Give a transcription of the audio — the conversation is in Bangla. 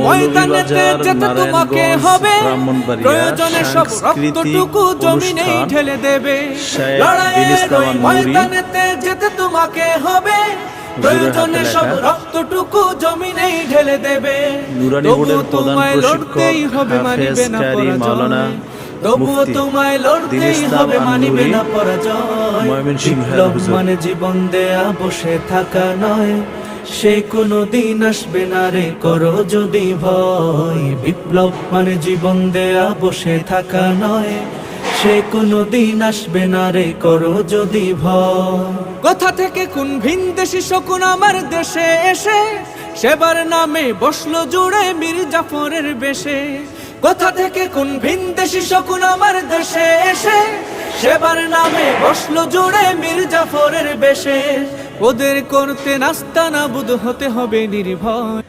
ময়দানেতে যেতে তোমাকে হবে, প্রয়োজনে সব রক্তটুকু জমিনেই ঢেলে দেবে। লড়াইয়ের ওই ময়দানেতে যেতে তোমাকে হবে, প্রয়োজনে সব রক্তটুকু জমিনেই ঢেলে দেবে। তবুও তোমায় লড়তেই হবে, মানিবে না পরাজয়। তবুও তোমায় লড়তেই হবে, মানিবে না পরাজয়। বিপ্লব মানে জীবন দেয়া বসে থাকা নয়, সে কোনো দিন আসবে না রে করো যদি ভয়। বিপ্লব মানে জীবন দেয়া বসে থাকা নয়, সে কোনো দিন আসবে না রে করো যদি ভয়। কোথা থেকে কোন ভিনদেশি শকুন আমার দেশে এসে সেবার নামে বসলো জুড়ে মীর জাফরের বেশে। কোথা থেকে কোন ভিনদেশি শকুন আমার দেশে এসে সেবার নামে বসলো জুড়ে মীর জাফরের বেশে। ওদের করতে নাস্তানাবুদ হতে হবে নির্ভয়।